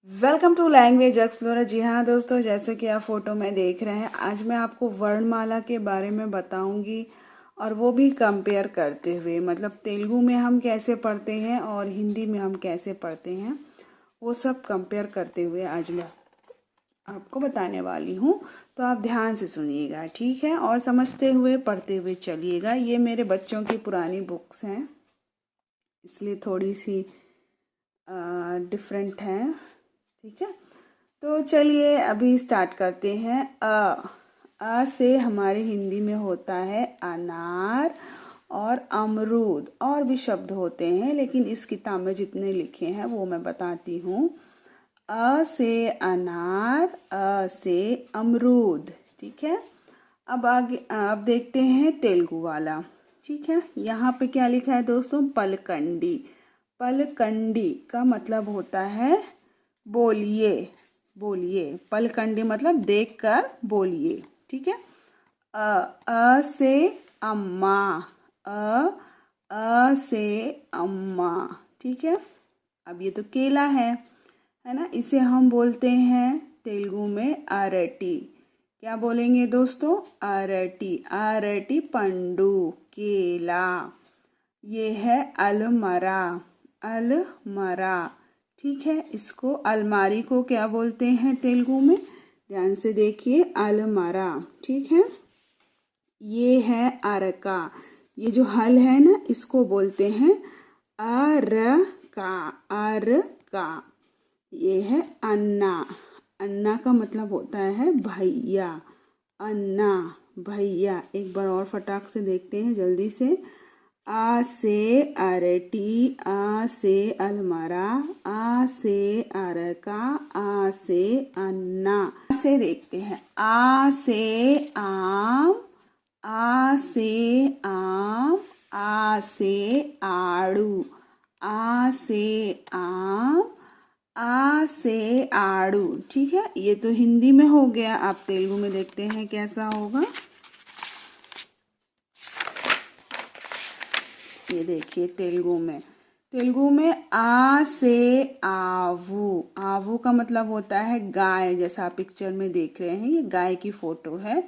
Welcome to language explorer. जी हाँ दोस्तों, जैसे कि आप फोटो में देख रहे हैं, आज मैं आपको वर्णमाला के बारे में बताऊंगी और वो भी कंपेयर करते हुए, मतलब तेलुगु में हम कैसे पढ़ते हैं और हिंदी में हम कैसे पढ़ते हैं, वो सब कंपेयर करते हुए आज मैं आपको बताने वाली हूँ। तो आप ध्यान से सुनिएगा, ठीक है, और समझते हुए पढ़ते हुए चलिएगा। ये मेरे बच्चों की पुरानी बुक्स हैं, इसलिए थोड़ी सी डिफरेंट हैं, ठीक है। तो चलिए अभी स्टार्ट करते हैं। से हमारे हिंदी में होता है अनार और अमरूद, और भी शब्द होते हैं, लेकिन इस किताब में जितने लिखे हैं वो मैं बताती हूँ। अ से अनार, अ से अमरूद, ठीक है। अब आगे अब देखते हैं तेलुगु वाला, ठीक है। यहाँ पे क्या लिखा है दोस्तों? पलकंडी। पलकंडी का मतलब होता है बोलिए, बोलिए। पलकंडी मतलब देखकर बोलिए, ठीक है। अ से अम्मा, अ से अम्मा, ठीक है। अब ये तो केला है ना, इसे हम बोलते हैं तेलुगु में अरटी। क्या बोलेंगे दोस्तों? अरटी, अरटी पंडू, केला। ये है अलमरा, अलमरा, ठीक है। इसको अलमारी को क्या बोलते हैं तेलुगु में? ध्यान से देखिए, अलमरा, ठीक है। ये है अरका, ये जो हल है ना, इसको बोलते हैं अरका, अरका। ये है अन्ना, अन्ना का मतलब होता है भैया, अन्ना, भैया। एक बार और फटाक से देखते हैं जल्दी से। आ से अरटी, आ से अलमारा, आ से अरका, आ से अन्ना। आ से देखते हैं। आ से आम, आ से आम, आ से आड़ू, आ से आम, आ से आड़ू, ठीक है। ये तो हिंदी में हो गया। आप तेलुगु में देखते हैं कैसा होगा। ये देखिए तेलुगु में आ से आवू, आवू का मतलब होता है गाय, जैसा आप पिक्चर में देख रहे हैं, ये गाय की फोटो है।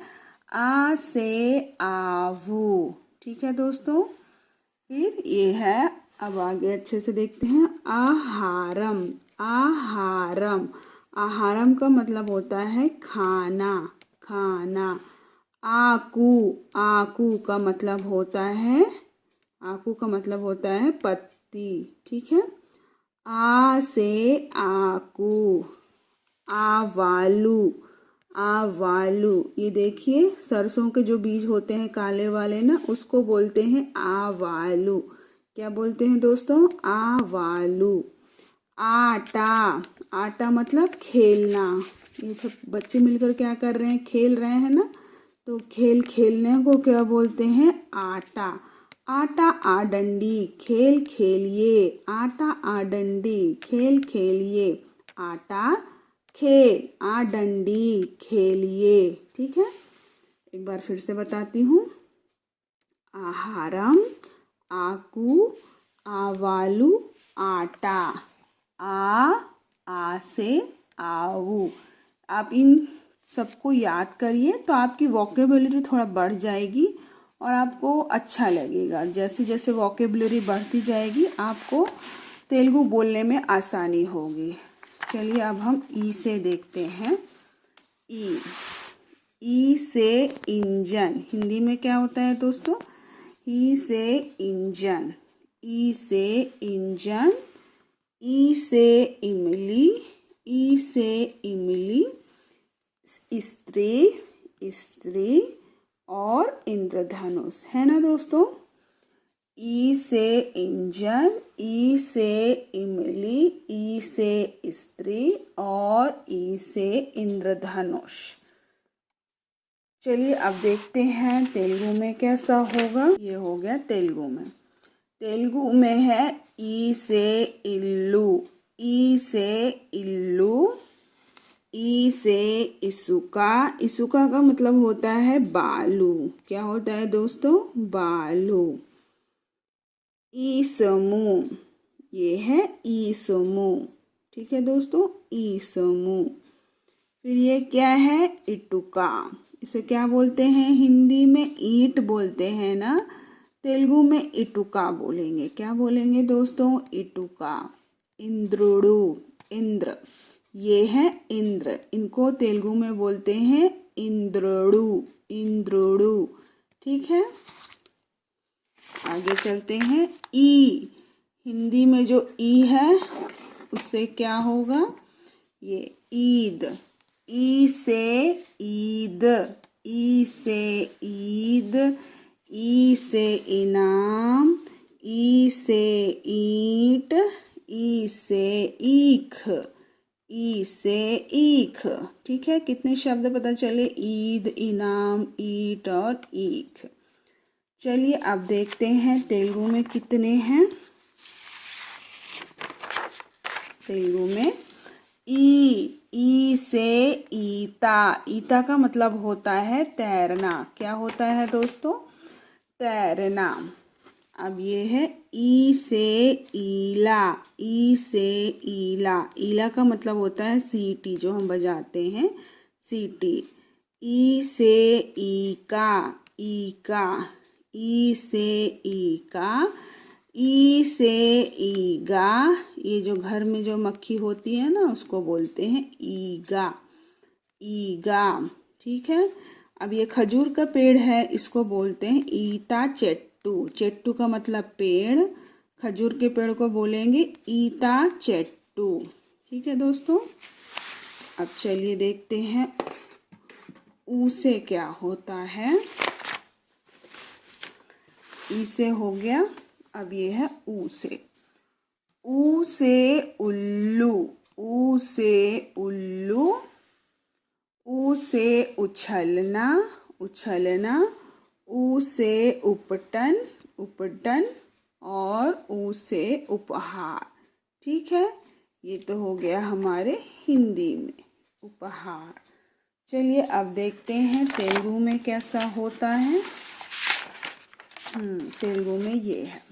आ से आवू, ठीक है दोस्तों। फिर ये है, अब आगे अच्छे से देखते हैं, आहारम, आहारम। आहारम का मतलब होता है खाना, खाना। आकू, आकू का मतलब होता है, आकू का मतलब होता है पत्ती, ठीक है। आ से आकू, आवालू, आवालू। ये देखिए, सरसों के जो बीज होते हैं काले वाले ना, उसको बोलते हैं आवालू। क्या बोलते हैं दोस्तों? आवालू। आटा, आटा मतलब खेलना। ये सब बच्चे मिलकर क्या कर रहे हैं? खेल रहे हैं ना, तो खेलने को क्या बोलते हैं? आटा। आटा आडंडी, खेल खेलिए, आटा आडंडी, खेल खेलिए। आटा खेल, आडंडी खेलिए, ठीक है। एक बार फिर से बताती हूँ। आहारम, आकू, आवालू, आटा। आ से आवू। आप इन सबको याद करिए तो आपकी वोकेबुलरी थोड़ा बढ़ जाएगी और आपको अच्छा लगेगा। जैसे जैसे वोकेबुलरी बढ़ती जाएगी, आपको तेलुगु बोलने में आसानी होगी। चलिए अब हम ई से देखते हैं। ई, ई से इंजन। हिंदी में क्या होता है दोस्तों? ई से इंजन, ई से इंजन। ई से इमली, ई से इमली। स्त्री, स्त्री और इंद्रधनुष, है ना दोस्तों। ई से इंजन, ई से इमली, ई से स्त्री और ई से इंद्रधनुष। चलिए अब देखते हैं तेलुगु में कैसा होगा। ये हो गया तेलुगु में। तेलुगु में है ई से इल्लू, ई से इल्लू। ई से इसुका, इसुका का मतलब होता है बालू। क्या होता है दोस्तों? बालू। ईसमू, ये है ईसमू, ठीक है दोस्तों, ई समूह। फिर ये क्या है, इटुका। इसे क्या बोलते हैं, हिंदी में ईंट बोलते हैं ना, तेलुगु में इटुका बोलेंगे। क्या बोलेंगे दोस्तों, इटुका। इंद्रुडु, इंद्र, ये है इंद्र, इनको तेलुगु में बोलते हैं इंद्रुडु, इंद्रुडु। ठीक है, आगे चलते हैं। ई, हिंदी में जो ई है उससे क्या होगा, ये ईद। ई से ईद, ई से ईद, ई से इनाम, ई से ईंट, ई से ईख, ई से ईख। ठीक है, कितने शब्द पता चले, ईद, इनाम, ईट और ईख। चलिए अब देखते हैं तेलुगु में कितने हैं। तेलुगु में ई से ईता। ईता का मतलब होता है तैरना। क्या होता है दोस्तों, तैरना। अब ये है ई से ईला, ई से ईला। ईला का मतलब होता है सीटी, जो हम बजाते हैं, सीटी। ई से ईका, ईका, ई से ईका, ई से ईगा। ये जो घर में जो मक्खी होती है ना, उसको बोलते हैं ईगा, ईगा। ठीक है, अब ये खजूर का पेड़ है, इसको बोलते हैं ईता चेट्टू। चेट्टू का मतलब पेड़, खजूर के पेड़ को बोलेंगे ईता चेट्टू। ठीक है दोस्तों, अब चलिए देखते हैं ऊ से क्या होता है। ई से हो गया, अब ये है ऊ से। ऊ से उल्लू, ऊ से उल्लू, ऊ से उछलना, उछलना, ऊ से उपटन, उपटन, और ऊ से उपहार। ठीक है, ये तो हो गया हमारे हिंदी में उपहार। चलिए अब देखते हैं तेलुगु में कैसा होता है। तेलुगु में ये है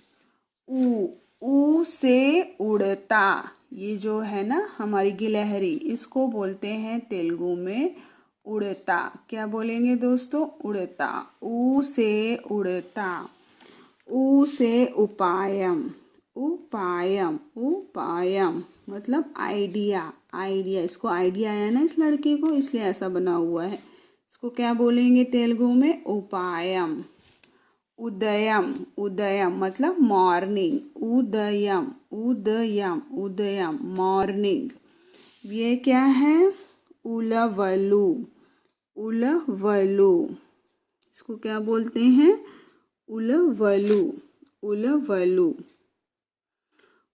ऊ से उड़ता। ये जो है ना हमारी गिलहरी, इसको बोलते हैं तेलुगु में उड़ता। क्या बोलेंगे दोस्तों, उड़ता। ऊ से उड़ता। ऊ से उपायम, उपायम, उपायम मतलब आइडिया, आइडिया। इसको आइडिया आया ना इस लड़के को, इसलिए ऐसा बना हुआ है। इसको क्या बोलेंगे तेलुगु में, उपायम। उदयम, उदयम मतलब मॉर्निंग, उदयम, उदयम, उदयम मॉर्निंग। ये क्या है, उलवलु, उलवलु। इसको क्या बोलते हैं, उलवलु, उलवलु।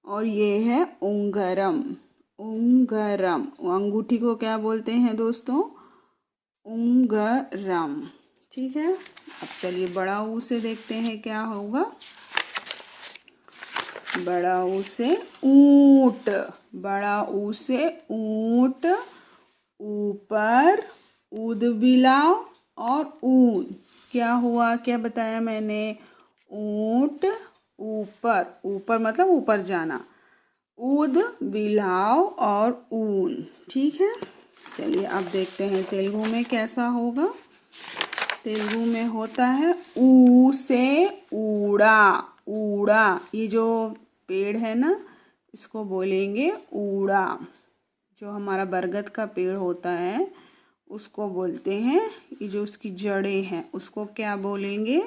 और ये है उंगरम, उंगरम। अंगूठी को क्या बोलते हैं दोस्तों, उंगरम। ठीक है, अब चलिए बड़ा ऊ से देखते हैं क्या होगा। बड़ा ऊ से ऊंट, बड़ा ऊ से ऊंट, ऊपर, ऊदबिलाव और ऊन। क्या हुआ, क्या बताया मैंने, ऊंट ऊपर, ऊपर मतलब ऊपर जाना, ऊद बिलाव और ऊन। ठीक है, चलिए अब देखते हैं तेलुगु में कैसा होगा। तेलुगु में होता है ऊ से ऊड़ा, ऊड़ा। ये जो पेड़ है ना, इसको बोलेंगे ऊड़ा। जो हमारा बरगद का पेड़ होता है उसको बोलते हैं, ये जो उसकी जड़ें हैं उसको क्या बोलेंगे,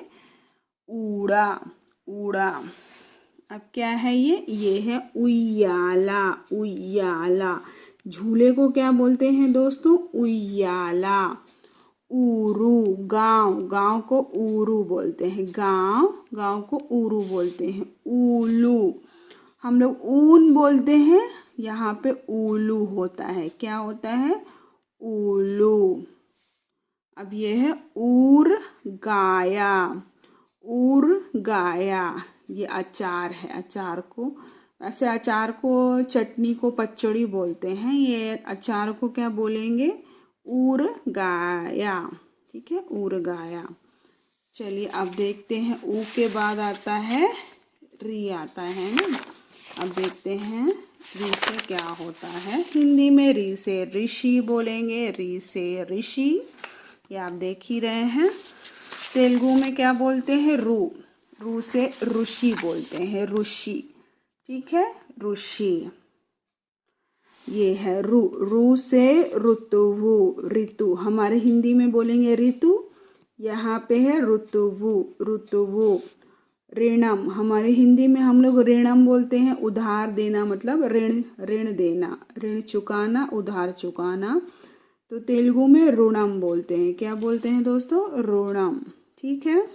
ऊड़ा, ऊड़ा। अब क्या है ये है उయ్యాला, उయ్యాला। झूले को क्या बोलते हैं दोस्तों, उయ్యాला। ऊरू, गांव, गांव को ऊरू बोलते हैं, गांव, गांव को ऊरू बोलते हैं। ऊलू, हम लोग ऊन बोलते हैं, यहाँ पे ऊलू होता है। क्या होता है, ऊलू। अब ये है ऊर गाया, ऊर गाया। ये अचार है, अचार को, वैसे अचार को चटनी को पचड़ी बोलते हैं, ये अचार को क्या बोलेंगे, ऊर गाया। ठीक है, ऊर गाया। चलिए अब देखते हैं ऊ के बाद आता है री, आता है ना। अब देखते हैं री से क्या होता है। हिंदी में री से ऋषि बोलेंगे, री से ऋषि, ये आप देख ही रहे हैं। तेलुगु में क्या बोलते हैं, रू से ऋषि बोलते हैं, ऋषि, ठीक है, ऋषि। ये है रू से ऋतु, हमारे हिंदी में बोलेंगे ऋतु, यहाँ पे है ऋतुवु। ऋणम, हमारे हिंदी में हम लोग ऋणम बोलते हैं, उधार देना, मतलब ऋण देना, ऋण चुकाना, उधार चुकाना। तो तेलुगु में ऋणम बोलते हैं। क्या बोलते हैं दोस्तों, ऋणम, ठीक है।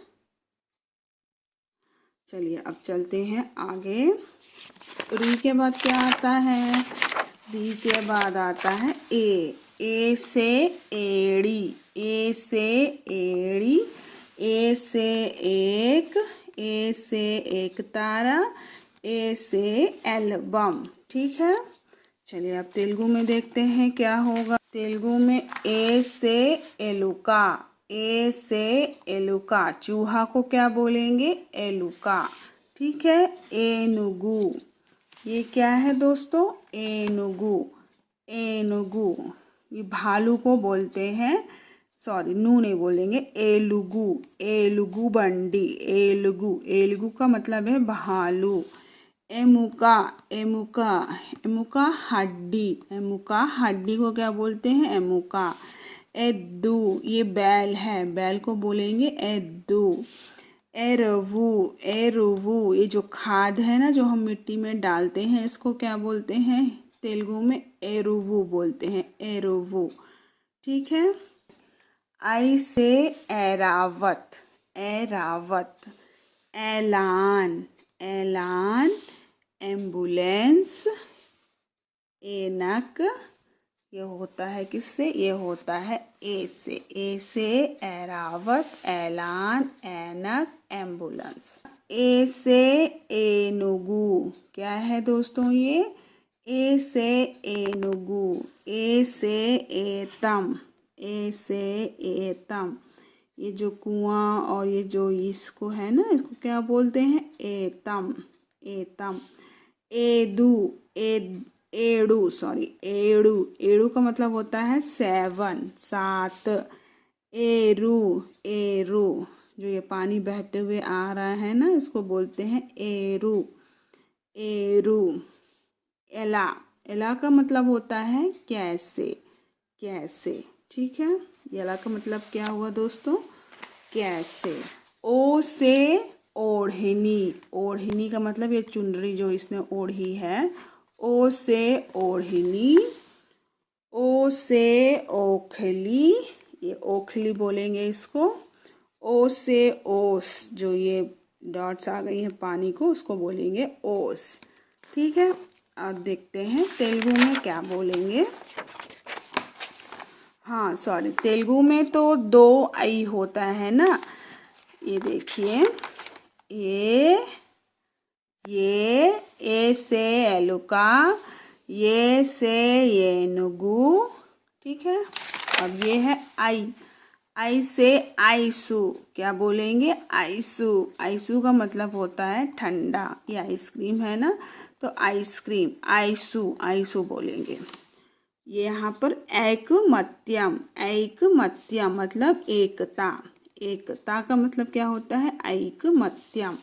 चलिए अब चलते हैं आगे। री के बाद क्या आता है, री के बाद आता है ए से एड़ी, ए से एड़ी, ए से एक तारा, ए से एल्बम, ठीक है। चलिए अब तेलुगु में देखते हैं क्या होगा। तेलुगु में ए से एलुका, ए से एलुका, चूहा को क्या बोलेंगे, एलुका, ठीक है। एनुगु, ये क्या है दोस्तों, एनुगु, ये भालू को बोलते हैं, सॉरी नू नहीं बोलेंगे, एलुगु बंडी, एलुगु का मतलब है भालू। एमुका हड्डी को क्या बोलते हैं, एमुका। एद्दू, ये बैल है, बैल को बोलेंगे एद्दू। एरुवु, ये जो खाद है ना, जो हम मिट्टी में डालते हैं, इसको क्या बोलते हैं, तेलुगु में एरुवु बोलते हैं, एरुवु, ठीक है। आई से ऐरावत, ऐलान, एम्बुलेंस, एनक, ये होता है किससे, ये होता है ए से ऐरावत, ऐलान, ऐनक, एम्बुलेंस। ए से एनुगु, क्या है दोस्तों ये, ए से एनुगु। ए से एतम, ये जो कुआं और ये जो इसको है ना, इसको क्या बोलते हैं, एतम। एड़ू का मतलब होता है 7। एरू, जो ये पानी बहते हुए आ रहा है ना, इसको बोलते हैं एरू। एला का मतलब होता है कैसे, ठीक है। एला का मतलब क्या हुआ दोस्तों, कैसे। ओ से ओढ़नी का मतलब ये चुनरी जो इसने ओढ़ी है, ओ से ओढ़नी। ओ से ओखली, ये ओखली बोलेंगे इसको। ओ से ओस, जो ये डॉट्स आ गई हैं पानी को, उसको बोलेंगे ओस, ठीक है। अब देखते हैं तेलुगु में क्या बोलेंगे। हाँ सॉरी, तेलुगु में तो 2 आई होता है ना, ये देखिए, ये ए से एलुका, ये से येनुगु, ठीक है। अब ये है आई से आइसू, क्या बोलेंगे, आइसू का मतलब होता है ठंडा, ये आइसक्रीम है ना, तो आइसक्रीम, आइसू बोलेंगे। ये यहाँ पर ऐकमत्यम मतलब एकता का मतलब क्या होता है, ऐकमत्यम।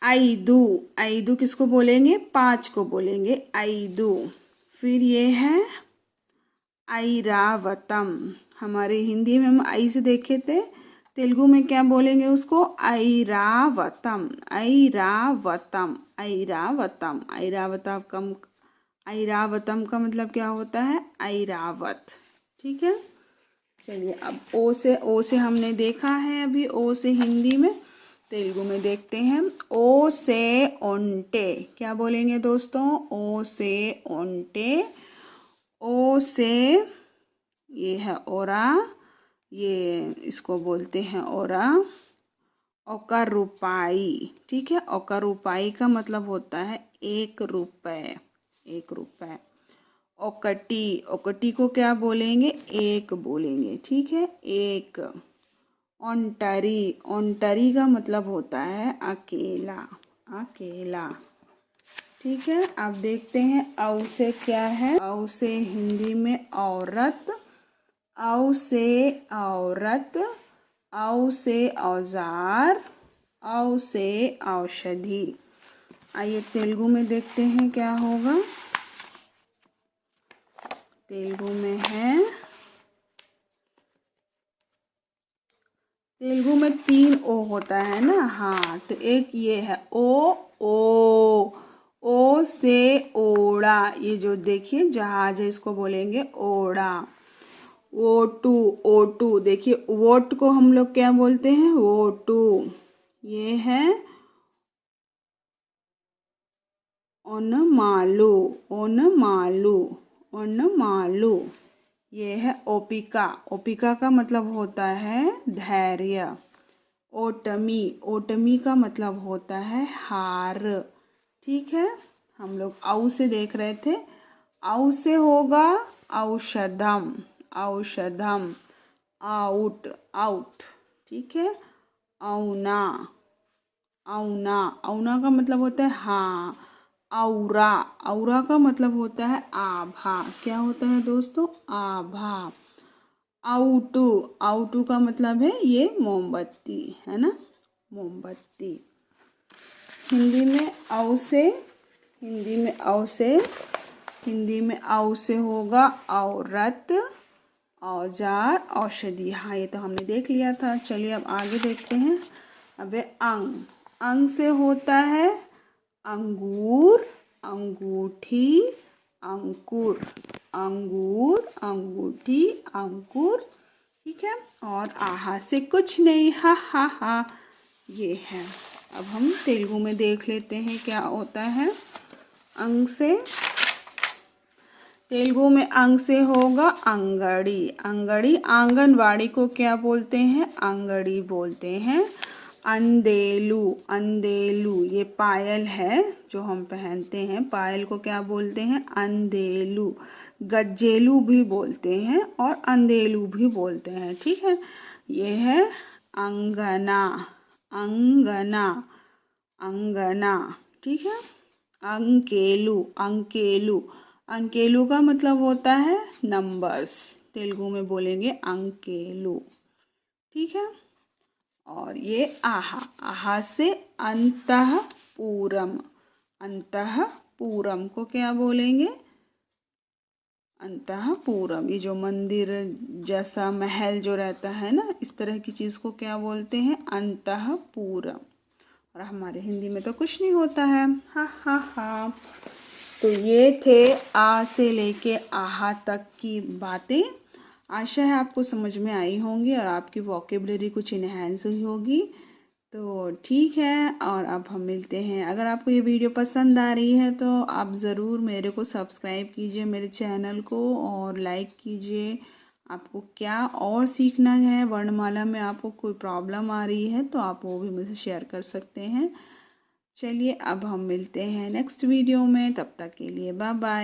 ऐदू किसको बोलेंगे, 5 को बोलेंगे ऐदू। फिर ये है ऐरावतम, हमारे हिंदी में हम आई से देखे थे, तेलुगु में क्या बोलेंगे उसको, ऐरावतम। ऐरावतम का मतलब क्या होता है, ऐरावत, ठीक है। चलिए अब ओ से हमने देखा है अभी, ओ से हिंदी में, तेलुगु में देखते हैं। ओ से ओंटे, क्या बोलेंगे दोस्तों, ओ से ओंटे। ओ से ये है ओरा, ये इसको बोलते हैं ओरा। ओका रुपाई, ठीक है, ओका रुपाई का मतलब होता है 1 रुपए। ओकटी को क्या बोलेंगे, 1 बोलेंगे, ठीक है, 1। ओंटरी का मतलब होता है अकेला। ठीक है, अब देखते हैं औ से क्या है। औ से हिंदी में औरत, औ से औरत, औ से औजार, औ से औषधि। आइए तेलुगु में देखते हैं क्या होगा। तेलुगु में है, तेलुगु में 3 ओ होता है ना। हाँ, तो एक ये है ओ। ओ से ओड़ा, ये जो देखिए जहाज है इसको बोलेंगे ओड़ा। ओटू देखिए, वोट को हम लोग क्या बोलते हैं, वोटू। ये है ओनमालू, ओनमालू। ये है ओपिका, ओपिका का मतलब होता है धैर्य। ओटमी, ओटमी का मतलब होता है हार। ठीक है, हम लोग औ से देख रहे थे। औ से होगा औषधम, औषधम, आउट, आउट। ठीक है, औना, औना, औना का मतलब होता है हाँ। औरा, औरा का मतलब होता है आभा। क्या होता है दोस्तों, आभा। आउटू, आउटू का मतलब है ये मोमबत्ती, है ना, मोमबत्ती। हिंदी में औ से, हिंदी में औ से, हिंदी में औ से होगा औरत, औजार, औषधि। हाँ, ये तो हमने देख लिया था। चलिए अब आगे देखते हैं। अब अंग, अंग से होता है अंगूर, अंगूठी, अंकुर, अंगूर, अंगूठी, अंकुर। ठीक है, और आहा से कुछ नहीं, हा हा हा, ये है। अब हम तेलुगु में देख लेते हैं क्या होता है अंग से। तेलुगु में अंग से होगा अंगड़ी, अंगड़ी। आंगनवाड़ी को क्या बोलते हैं, अंगड़ी बोलते हैं। अंदेलू, अंदेलू, ये पायल है जो हम पहनते हैं, पायल को क्या बोलते हैं, अंदेलू। गज्जेलू भी बोलते हैं और अंदेलू भी बोलते हैं। ठीक है, ये है अंगना, अंगना, अंगना। ठीक है, अंकेलू, अंकेलू, अंकेलू का मतलब होता है नंबर्स। तेलुगु में बोलेंगे अंकेलू। ठीक है, और ये आहा, आहा से अंतःपुरम, अंतःपुरम को क्या बोलेंगे, अंतःपुरम। ये जो मंदिर जैसा महल जो रहता है ना, इस तरह की चीज़ को क्या बोलते हैं, अंतःपुरम। और हमारे हिंदी में तो कुछ नहीं होता है, हा हा हा। तो ये थे आ से लेके आहा तक की बातें। आशा है आपको समझ में आई होंगी और आपकी वोकेबलरी कुछ इन्हेंस हुई होगी। तो ठीक है, और अब हम मिलते हैं। अगर आपको ये वीडियो पसंद आ रही है तो आप ज़रूर मेरे को सब्सक्राइब कीजिए, मेरे चैनल को, और लाइक कीजिए। आपको क्या और सीखना है, वर्णमाला में आपको कोई प्रॉब्लम आ रही है तो आप वो भी मुझे शेयर कर सकते हैं। चलिए अब हम मिलते हैं नेक्स्ट वीडियो में, तब तक के लिए बाय बाय।